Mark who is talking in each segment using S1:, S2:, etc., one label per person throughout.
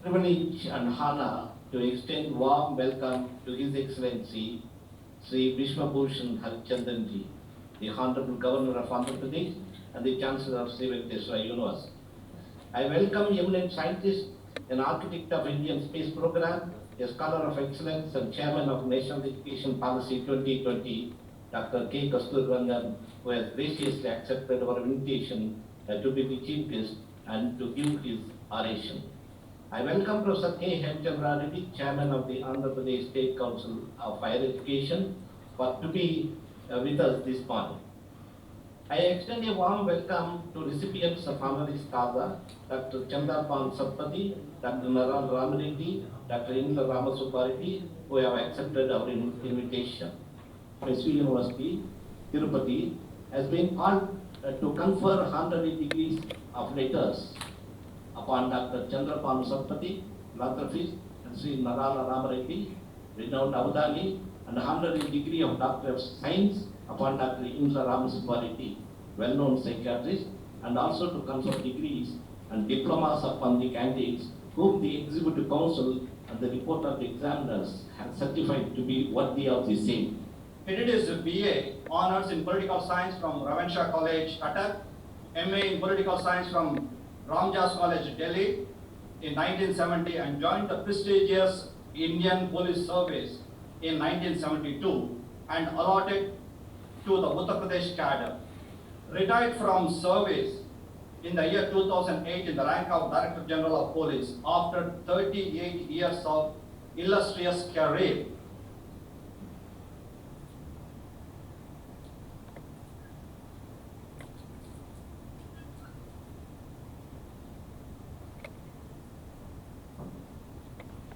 S1: Privilege and honor to extend warm welcome to His Excellency Sri Biswabhusan Harichandan ji, the Honorable Governor of Andhra Pradesh and the Chancellor Sri Venkateswara University. I welcome eminent scientist and architect of Indian Space Program, a scholar of excellence and chairman of National Education Policy 2020, Dr. K. Kasturirangan, who has graciously accepted our invitation to be the chief guest and to give his oration. I welcome Professor K. Hemchandra Reddy, chairman of the Andhra Pradesh State Council of Higher Education, to be with us this morning. I extend a warm welcome to recipients of honoris causa, Dr. Chandrapan Satpathy, Dr. Naral Ramareddy, Dr. Indra Ramasubbareddy, who have accepted our invitation. Sri University, Tirupati, has been called to confer honorary degrees of letters upon Dr. Chandrapan Satpathy, philanthropist, and Sri Narala Ramareddy, renowned Avadani, and honorary degree of Doctor of Science upon Dr. Indra Ramasubbareddy, well-known psychiatrist, and also to confer degrees and diplomas upon the candidates whom the Executive Council and the report of the examiners have certified to be worthy of the same.
S2: He did his BA Honours in Political Science from Ravenshaw College, Cuttack, MA in Political Science from Ramjas College, Delhi in 1970 and joined the prestigious Indian Police Service in 1972 and allotted to the Uttar Pradesh cadre. Retired from service in the year 2008 in the rank of Director General of Police after 38 years of illustrious career.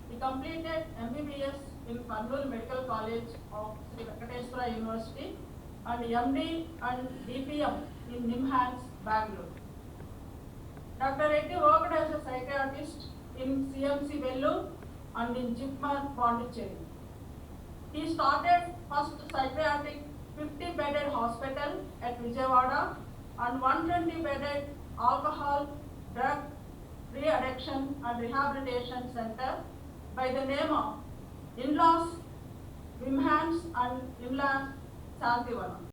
S3: He completed MBBS in Kurnool Medical College of Sri Venkateswara University and MD and DPM in NIMHANS, Bangalore. Dr. Reddy worked as a psychiatrist in CMC Vellore and in Jipmar, Pondicherry. He started first psychiatric 50-bedded hospital at Vijayawada and 120-bedded alcohol, drug, re-addiction and rehabilitation center by the name of In-laws, Wimhans and In-laws Santivanam.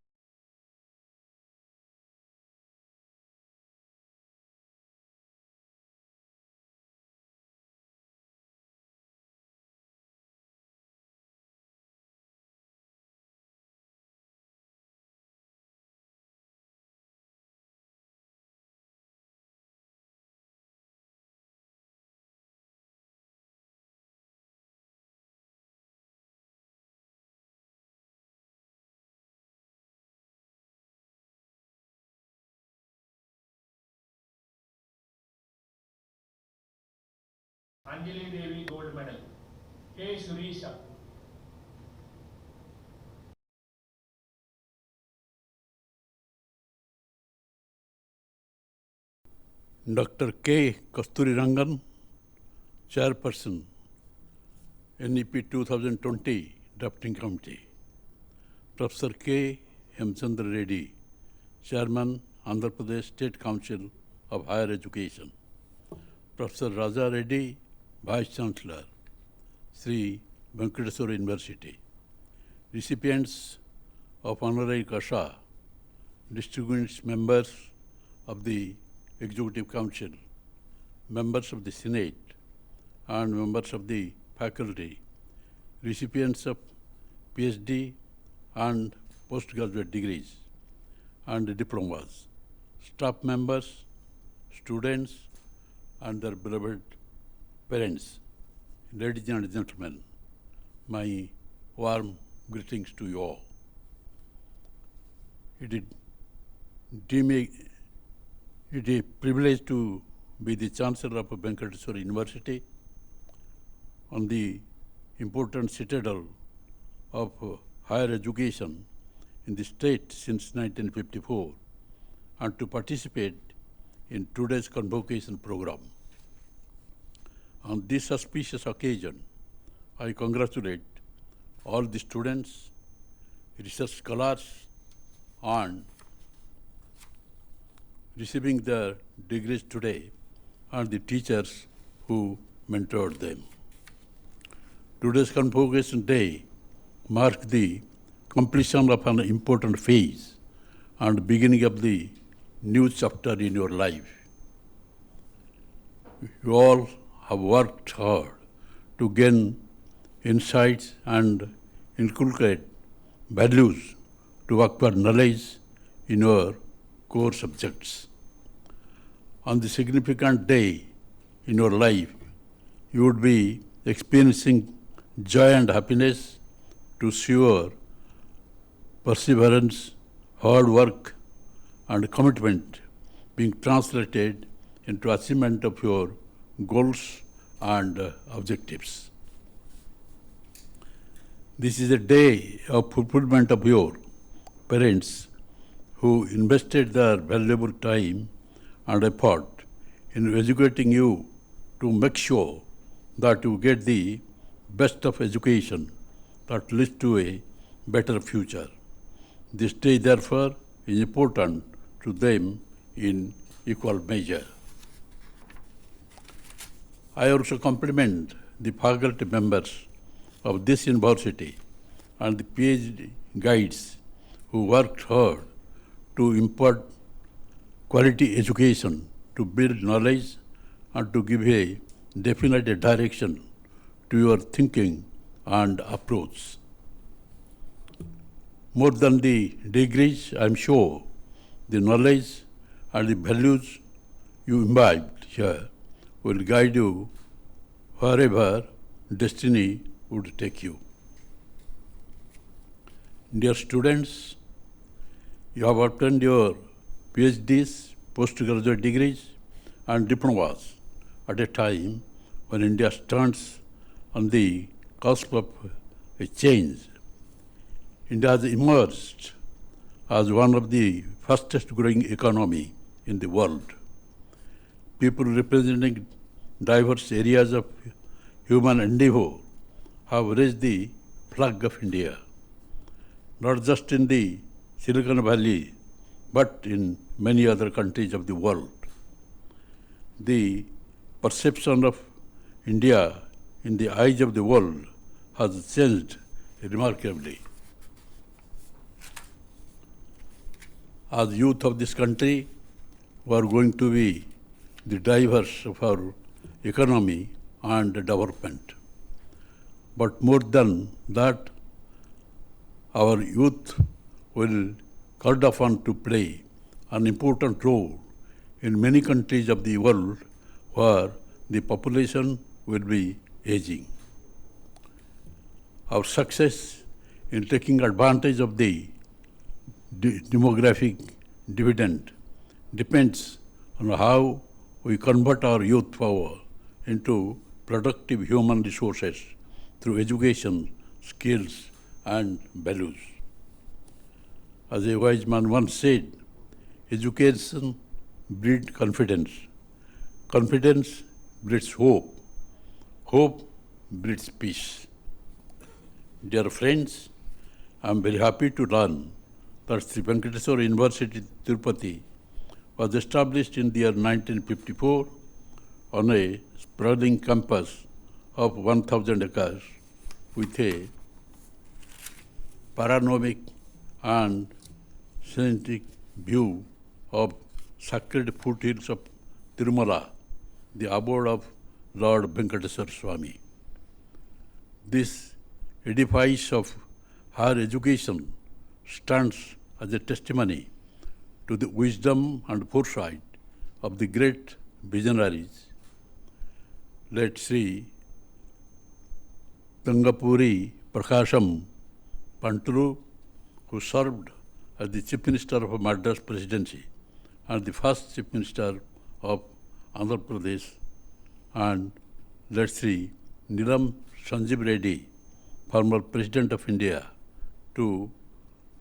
S4: Anjali Devi Gold Medal, K. Surisha.
S5: Dr. K. Kasturirangan, Chairperson, NEP 2020 Drafting Committee. Professor K. Hemchandra Reddy, Chairman, Andhra Pradesh State Council of Higher Education. Professor Raja Reddy, Vice Chancellor, Sri Venkateswara University. Recipients of honorary causa, distinguished members of the Executive Council, members of the Senate, and members of the faculty, recipients of PhD and postgraduate degrees and diplomas, staff members, students, and their beloved parents, ladies and gentlemen, my warm greetings to you all. It is a privilege to be the Chancellor of Venkateswara University on the important citadel of higher education in the state since 1954 and to participate in today's Convocation program. On this auspicious occasion, I congratulate all the students, research scholars, and receiving their degrees today, and the teachers who mentored them. Today's Convocation Day marks the completion of an important phase and beginning of the new chapter in your life. You all have worked hard to gain insights and inculcate values to acquire knowledge in your core subjects. On the significant day in your life, you would be experiencing joy and happiness to see your perseverance, hard work, and commitment being translated into achievement of your goals and objectives. This is a day of fulfillment of your parents who invested their valuable time and effort in educating you to make sure that you get the best of education that leads to a better future. This day, therefore, is important to them in equal measure. I also compliment the faculty members of this university and the PhD guides who worked hard to impart quality education, to build knowledge, and to give a definite direction to your thinking and approach. More than the degrees, I am sure the knowledge and the values you imbibed here will guide you wherever destiny would take you. Dear students, you have obtained your PhDs, postgraduate degrees, and diplomas at a time when India stands on the cusp of a change. India has emerged as one of the fastest growing economy in the world. People representing diverse areas of human endeavor have raised the flag of India, not just in the Silicon Valley, but in many other countries of the world. The perception of India in the eyes of the world has changed remarkably. As youth of this country, we are going to be the drivers of our economy and development. But more than that, our youth will called upon to play an important role in many countries of the world where the population will be aging. Our success in taking advantage of the demographic dividend depends on how we convert our youth power into productive human resources through education, skills, and values. As a wise man once said, education breeds confidence. Confidence breeds hope. Hope breeds peace. Dear friends, I am very happy to learn that Sri Venkateswara University, Tirupati, was established in the year 1954 on a sprawling campus of 1,000 acres with a panoramic and scenic view of sacred foothills of Tirumala, the abode of Lord Venkateswara Swami. This edifice of higher education stands as a testimony to the wisdom and foresight of the great visionaries. Let Sri Tangapuri Prakasham Pantulu, who served as the Chief Minister of Madras Presidency and the first Chief Minister of Andhra Pradesh, and let Sri Nilam Sanjeev Reddy, former President of India, to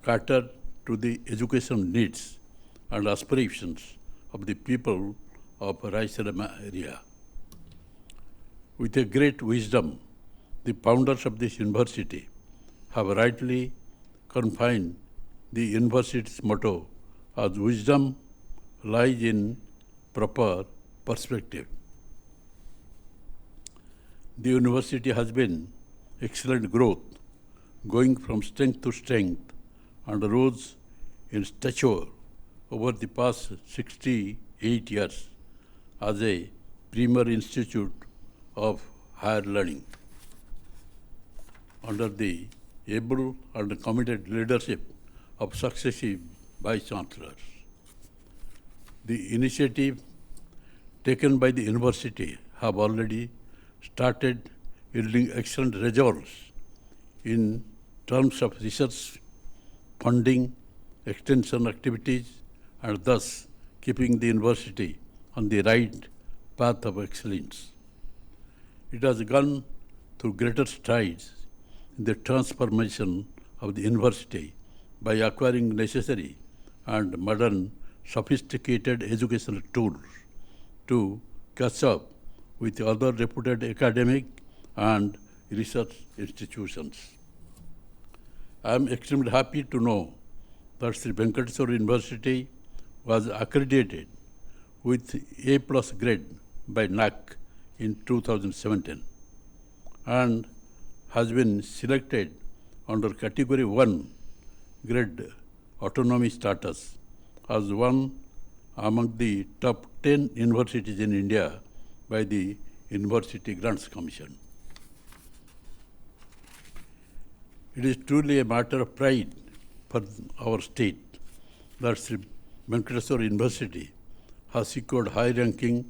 S5: cater to the education needs and aspirations of the people of Raisalema area. With a great wisdom, the founders of this university have rightly confined the university's motto as wisdom lies in proper perspective. The university has been excellent growth, going from strength to strength, and rose in stature over the past 68 years as a premier institute of higher learning. Under the able and committed leadership of successive vice chancellors, the initiative taken by the university have already started yielding excellent results in terms of research, funding, extension activities, and thus keeping the university on the right path of excellence. It has gone through greater strides in the transformation of the university by acquiring necessary and modern sophisticated educational tools to catch up with other reputed academic and research institutions. I am extremely happy to know that Sri Venkateswara University was accredited with A+ grade by NAAC in 2017 and has been selected under Category 1 grade autonomy status as one among the top 10 universities in India by the University Grants Commission. It is truly a matter of pride for our state that Sri Venkateswara University has secured high ranking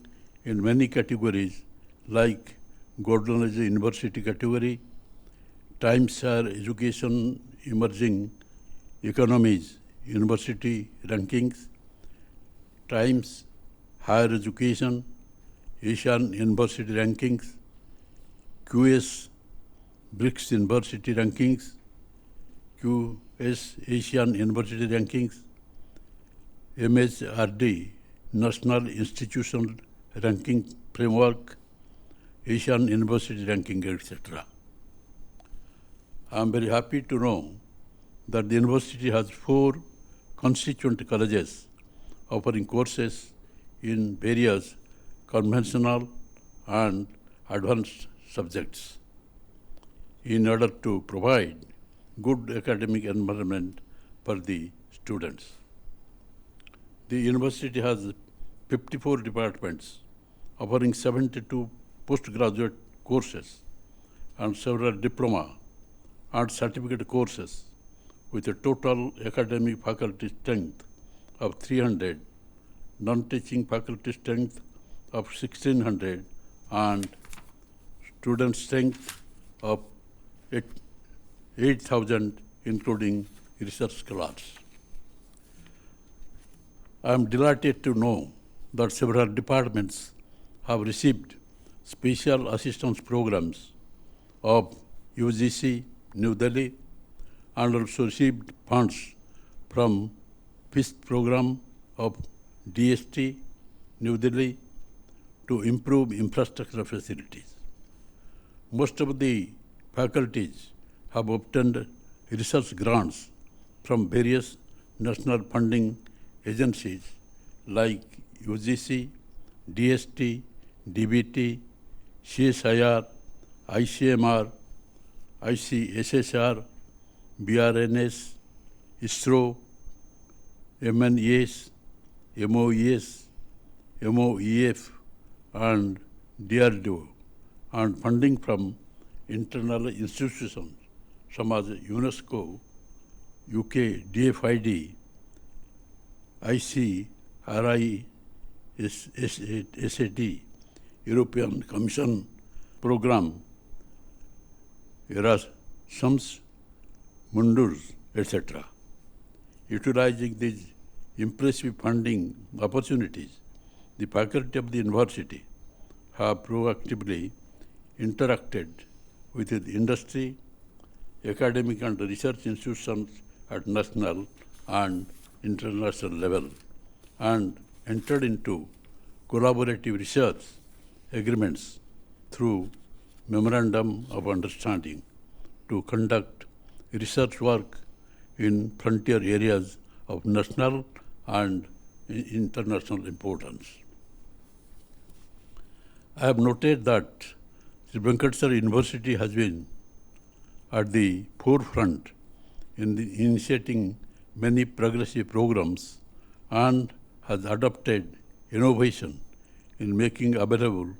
S5: in many categories like Golden Age University category, Times Higher Education Emerging Economies University rankings, Times Higher Education Asian University rankings, QS BRICS University rankings, QS Asian University rankings, MHRD National Institutional Ranking Framework, Asian University ranking, etc. I am very happy to know that the university has 4 constituent colleges offering courses in various conventional and advanced subjects in order to provide good academic environment for the students. The university has 54 departments offering 72 postgraduate courses and several diploma and certificate courses with a total academic faculty strength of 300, non-teaching faculty strength of 1,600 and student strength of 8,000 including research scholars. I am delighted to know that several departments have received special assistance programs of UGC New Delhi and also received funds from FIST program of DST New Delhi to improve infrastructure facilities. Most of the faculties have obtained research grants from various national funding agencies like UGC, DST, DBT, CSIR, ICMR, ICSSR, BRNS, ISRO, MNES, MOES, MOEF, and DRDO, and funding from internal institutions such as UNESCO, UK DFID, IC, RI, SAT, European Commission Program, Erasmus Mundus, etc. Utilizing these impressive funding opportunities, the faculty of the university have proactively interacted with the industry, academic and research institutions at national and international level, and entered into collaborative research agreements through Memorandum of Understanding to conduct research work in frontier areas of national and international importance. I have noted that Sri Venkateswara University has been at the forefront in initiating many progressive programs and has adopted innovation in making available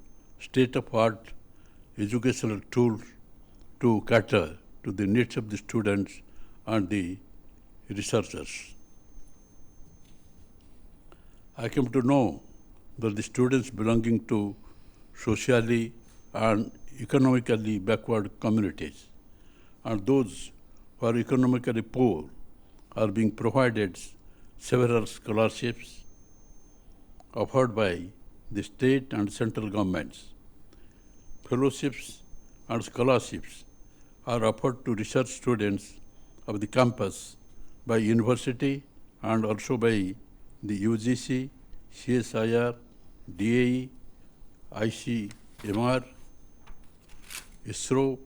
S5: state-of-art educational tools to cater to the needs of the students and the researchers. I came to know that the students belonging to socially and economically backward communities and those who are economically poor are being provided several scholarships offered by the state and central governments. Fellowships and scholarships are offered to research students of the campus by university and also by the UGC, CSIR, DAE, ICMR, ISRO,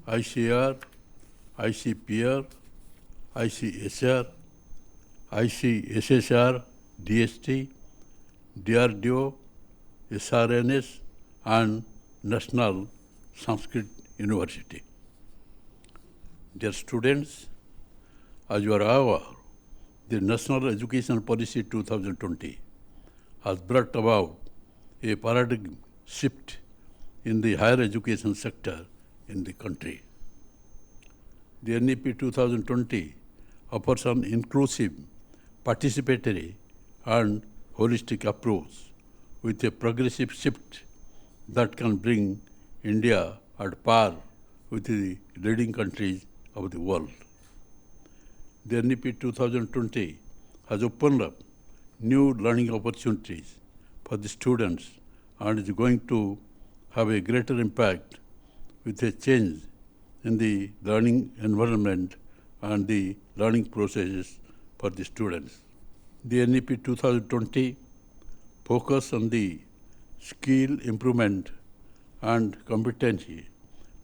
S5: ICR, ICPR, ICSR, ICSSR, DST, DRDO, SRNS, and National Sanskrit University. Dear students, as you are aware, the National Education Policy 2020 has brought about a paradigm shift in the higher education sector in the country. The NEP 2020 offers an inclusive, participatory, and holistic approach with a progressive shift that can bring India at par with the leading countries of the world. The NEP 2020 has opened up new learning opportunities for the students and is going to have a greater impact with a change in the learning environment and the learning processes for the students. The NEP 2020 focus on the skill improvement and competency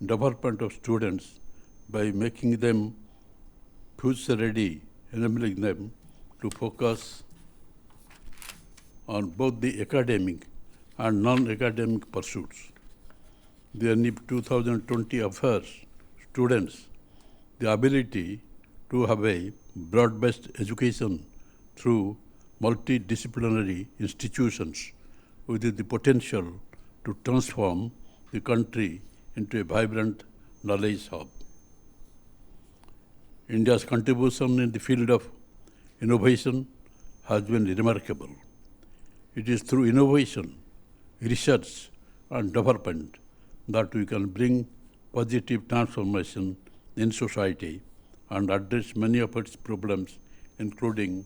S5: development of students by making them future ready, enabling them to focus on both the academic and non-academic pursuits. The NEP 2020 offers students the ability to have a broad-based education through multidisciplinary institutions with the potential to transform the country into a vibrant knowledge hub. India's contribution in the field of innovation has been remarkable. It is through innovation, research, and development that we can bring positive transformation in society and address many of its problems, including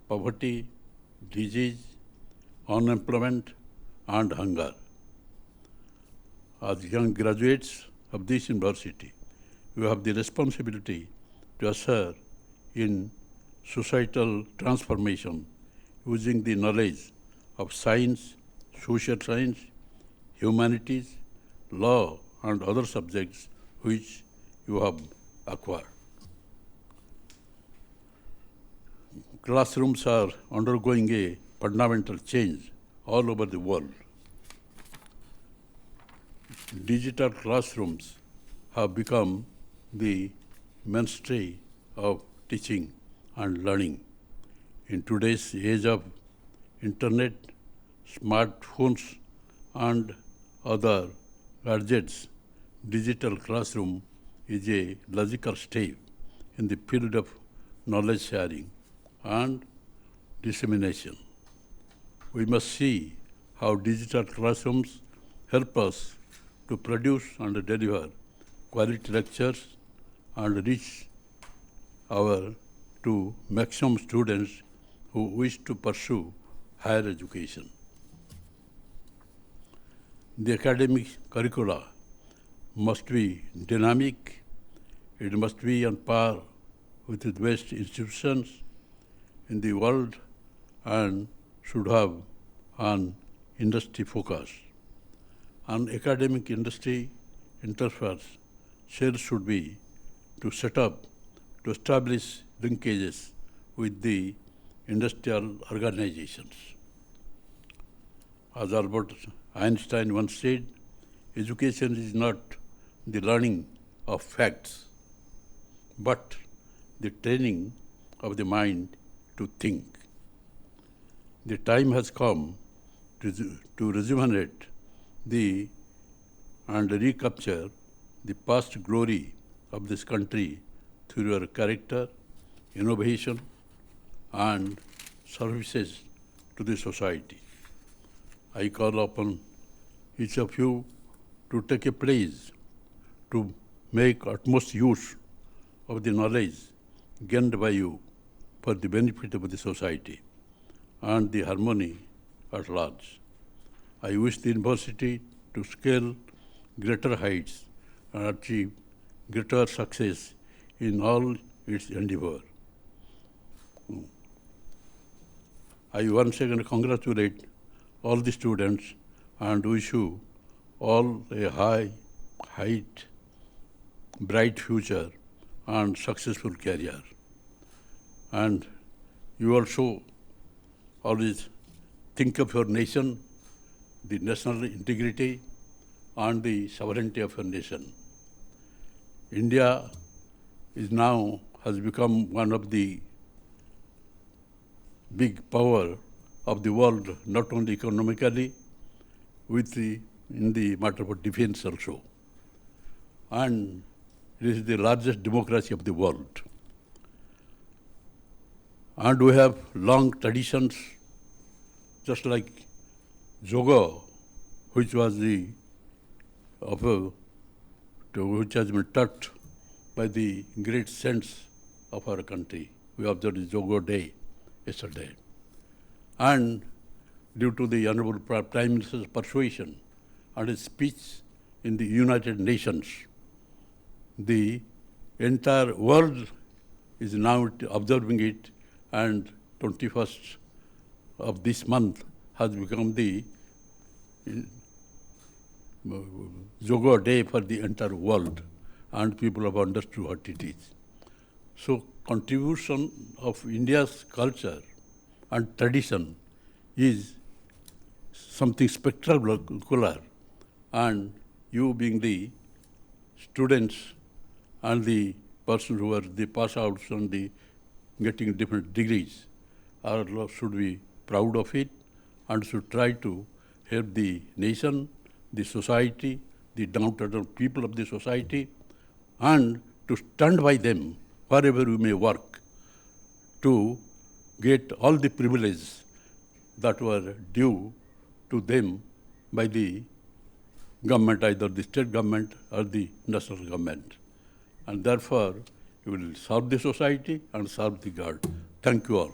S5: poverty, disease, unemployment, and hunger. As young graduates of this university, we have the responsibility to usher in societal transformation using the knowledge of science, social science, humanities, law, and other subjects which you have acquired. Classrooms are undergoing a fundamental change all over the world. Digital classrooms have become the mainstay of teaching and learning. In today's age of internet, smartphones, and other gadgets, digital classroom is a logical step in the field of knowledge sharing and dissemination. We must see how digital classrooms help us to produce and deliver quality lectures and reach to maximum students who wish to pursue higher education. The academic curricula must be dynamic, it must be on par with the best institutions in the world and should have an industry focus. An academic industry interface cell should be to establish linkages with the industrial organizations. As Albert Einstein once said, education is not the learning of facts, but the training of the mind to think. The time has come to rejuvenate and recapture the past glory of this country through your character, innovation, and services to the society. I call upon each of you to take a pledge to make utmost use of the knowledge gained by you for the benefit of the society and the harmony at large. I wish the university to scale greater heights and achieve greater success in all its endeavor. I once again congratulate all the students and wish you all a height, bright future and successful career. And you also always think of your nation, the national integrity and the sovereignty of your nation. India has become one of the big power of the world, not only economically, in the matter of defense also. And it is the largest democracy of the world. And we have long traditions, just like yoga, which has been taught by the great saints of our country. We observed the Yoga Day yesterday. And due to the Honorable Prime Minister's persuasion and his speech in the United Nations, the entire world is now observing it, and 21st of this month has become the Yoga Day for the entire world, and people have understood what it is. So contribution of India's culture and tradition is something spectacular, and you being the students and the persons who are the pass outs and the getting different degrees should be proud of it and should try to help the nation, the society, the downtrodden people of the society, and to stand by them wherever we may work to get all the privileges that were due to them by the government, either the state government or the national government. And therefore, you will serve the society and serve the God. Thank you all.